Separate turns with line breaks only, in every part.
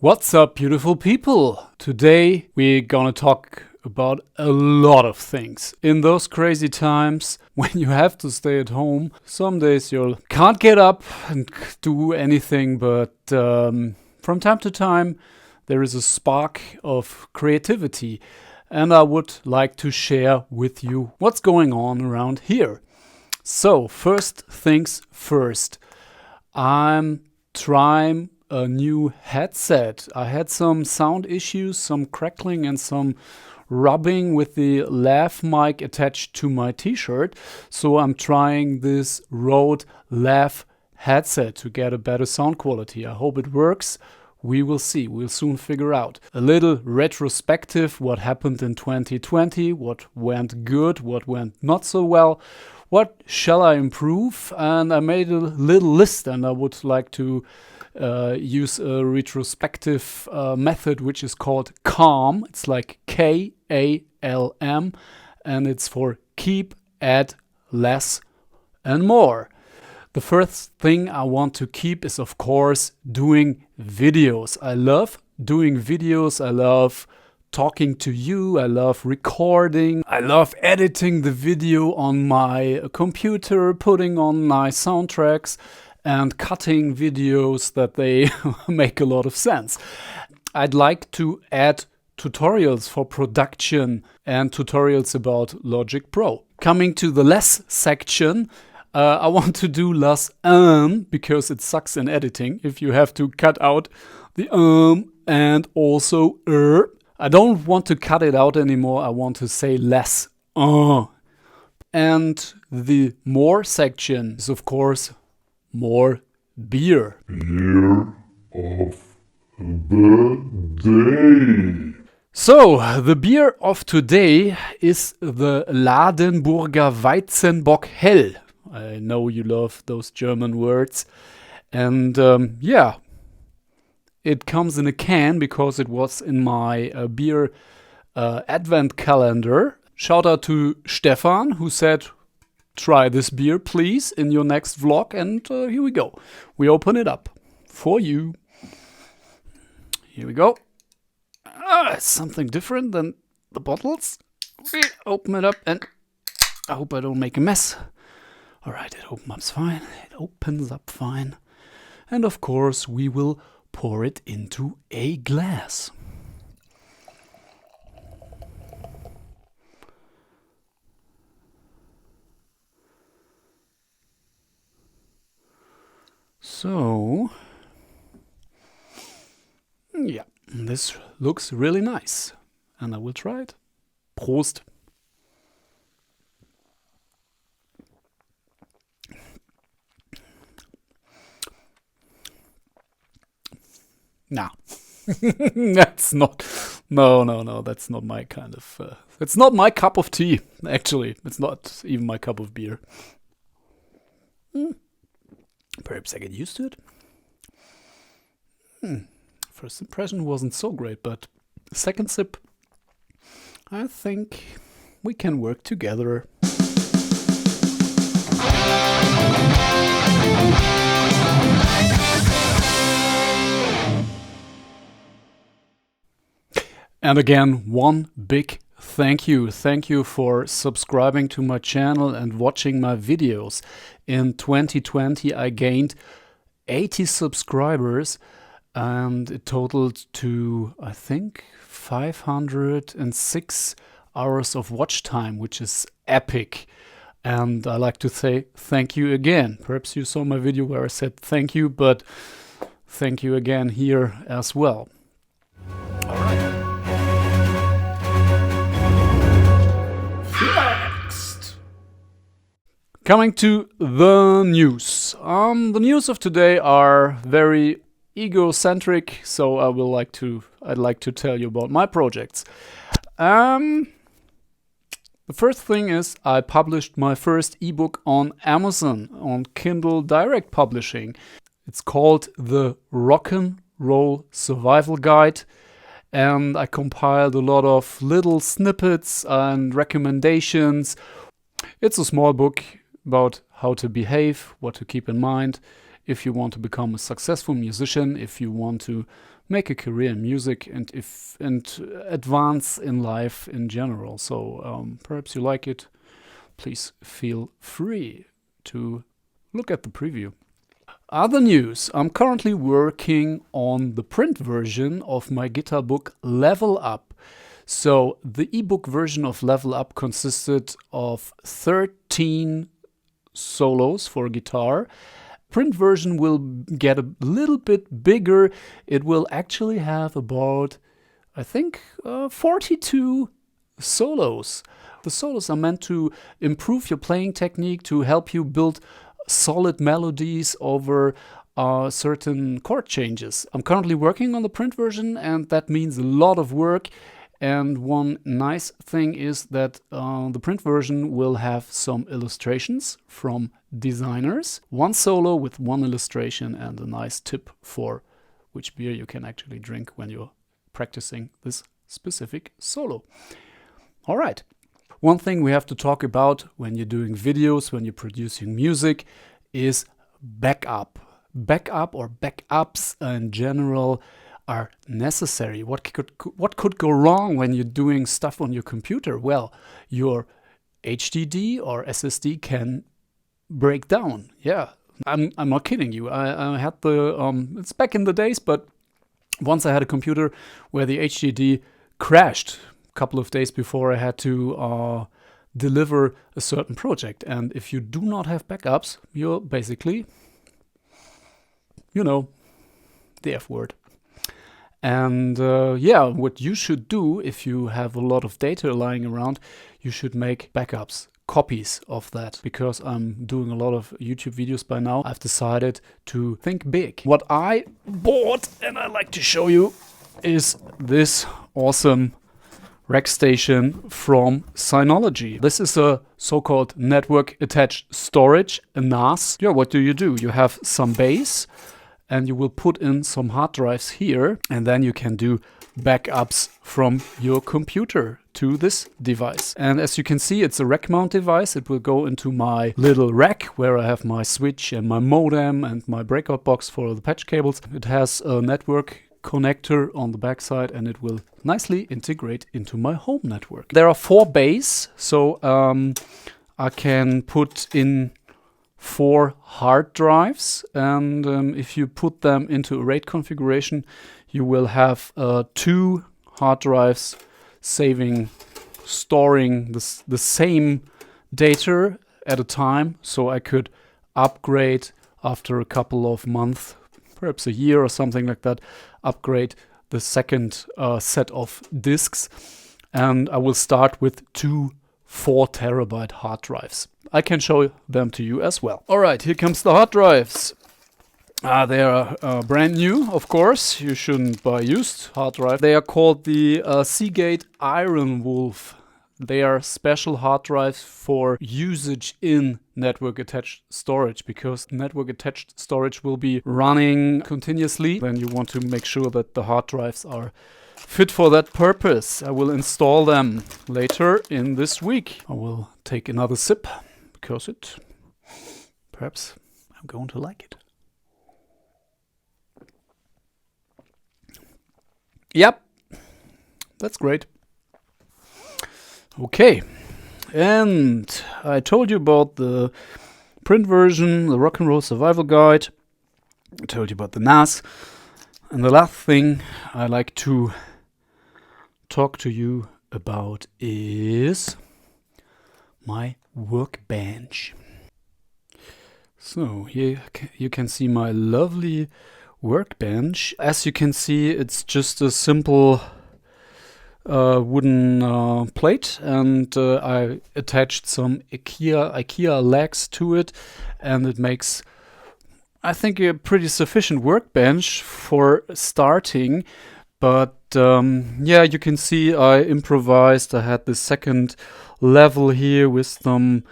What's up, beautiful people? Today we're gonna talk about a lot of things. In those crazy times when you have to stay at home, some days you can't get up and do anything, but from time to time there is a spark of creativity, and I would like to share with you what's going on around here. So, first things first, I'm trying a new headset. I had some sound issues, some crackling and some rubbing with the Lav mic attached to my t-shirt. So I'm trying this Rode Lav headset to get a better sound quality. I hope it works. We will see. We'll soon figure out. A little retrospective, what happened in 2020, what went good, what went not so well. What shall I improve? And I made a little list, and I would like to use a retrospective method which is called CALM. It's like K-A-L-M, and it's for keep, add, less, and more. The first thing I want to keep is, of course, doing videos. I love doing videos. I love talking to you. I love recording. I love editing the video on my computer, putting on nice soundtracks, and cutting videos that they make a lot of sense. I'd like to add tutorials for production and tutorials about Logic Pro. Coming to the less section, I want to do less because it sucks in editing if you have to cut out the and also I don't want to cut it out anymore. I want to say less And the more section is, of course, more beer.
Beer of the day.
So, the beer of today is the Ladenburger Weizenbock Hell. I know you love those German words. And yeah, it comes in a can because it was in my beer advent calendar. Shout out to Stefan, who said, try this beer, please, in your next vlog. And here we go. We open it up for you. Here we go. It's something different than the bottles. We open it up, and I hope I don't make a mess. All right, it opens up fine. And of course, we will pour it into a glass. So, yeah, this looks really nice, and I will try it. Prost! Nah, that's not. No, that's not my kind of. It's not my cup of tea. Actually, it's not even my cup of beer. Perhaps I get used to it. First impression wasn't so great, but second sip, I think we can work together. And again, one big thank you. Thank you for subscribing to my channel and watching my videos. In 2020, I gained 80 subscribers, and it totaled to, I think, 506 hours of watch time, which is epic. And I like to say thank you again. Perhaps you saw my video where I said thank you, but thank you again here as well. All right. Next. Coming to the news. The news of today are very egocentric, so I'd like to tell you about my projects. The first thing is I published my first ebook on Amazon on Kindle Direct Publishing. It's called The Rock'n'Roll Survival Guide, and I compiled a lot of little snippets and recommendations. It's a small book about how to behave, what to keep in mind if you want to become a successful musician, if you want to make a career in music, and advance in life in general. So perhaps you like it. Please feel free to look at the preview. Other news, I'm currently working on the print version of my guitar book Level Up. So the ebook version of Level Up consisted of 13 solos for guitar. Print version will get a little bit bigger. It will actually have about, I think, 42 solos. The solos are meant to improve your playing technique, to help you build solid melodies over certain chord changes. I'm currently working on the print version, and that means a lot of work. And one nice thing is that the print version will have some illustrations from designers. One solo with one illustration and a nice tip for which beer you can actually drink when you're practicing this specific solo. All right. One thing we have to talk about when you're doing videos, when you're producing music, is backup. Backup or backups in general are necessary. What could go wrong when you're doing stuff on your computer? Well, your HDD or SSD can break down. Yeah, I'm not kidding you. I had it's back in the days, but once I had a computer where the HDD crashed a couple of days before I had to deliver a certain project. And if you do not have backups, you're basically, the F word. And what you should do if you have a lot of data lying around, you should make backups, copies of that. Because I'm doing a lot of YouTube videos by now, I've decided to think big. What I bought, and I like to show you, is this awesome rack station from Synology. This is a so-called network attached storage, a NAS. Yeah, what do? You have some base, and you will put in some hard drives here, and then you can do backups from your computer to this device. And as you can see, it's a rack mount device. It will go into my little rack where I have my switch and my modem and my breakout box for the patch cables. It has a network connector on the backside, and it will nicely integrate into my home network. There are 4 bays, so I can put in 4 hard drives, and if you put them into a RAID configuration, you will have 2 hard drives storing the same data at a time, so I could upgrade after a couple of months, perhaps a year or something like that, upgrade the second set of disks, and I will start with 2 4 terabyte hard drives. I can show them to you as well. All right, here comes the hard drives. They are brand new, of course. You shouldn't buy used hard drive. They are called the Seagate Iron Wolf. They are special hard drives for usage in network attached storage, because network attached storage will be running continuously. Then you want to make sure that the hard drives are fit for that purpose. I will install them later in this week. I will take another sip because perhaps I'm going to like it. Yep, that's great. Okay, and I told you about the print version, the Rock and Roll Survival Guide. I told you about the NAS. And the last thing I like to talk to you about is my Workbench. So here you can see my lovely Workbench. As you can see, it's just a simple wooden plate, and I attached some IKEA legs to it, and it makes, I think, a pretty sufficient workbench for starting. But you can see I improvised. I had the second level here with some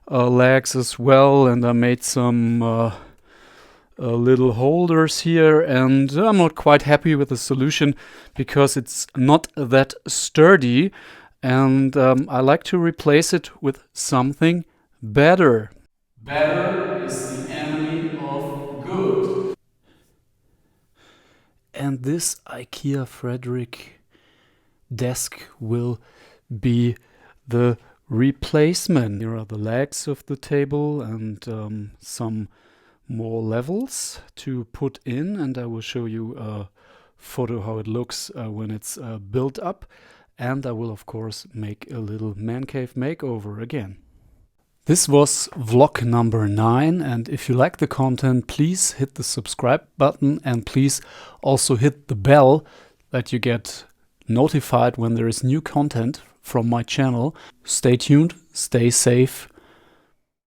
legs as well, and I made some little holders here, and I'm not quite happy with the solution because it's not that sturdy, and I like to replace it with something better. Better is the enemy of good. and this IKEA Frederick desk will be the replacement. Here are the legs of the table and some more levels to put in, and I will show you a photo how it looks when it's built up, and I will of course make a little man cave makeover again. This was vlog number 9, and if you like the content, please hit the subscribe button and please also hit the bell that you get notified when there is new content from my channel. Stay tuned, stay safe,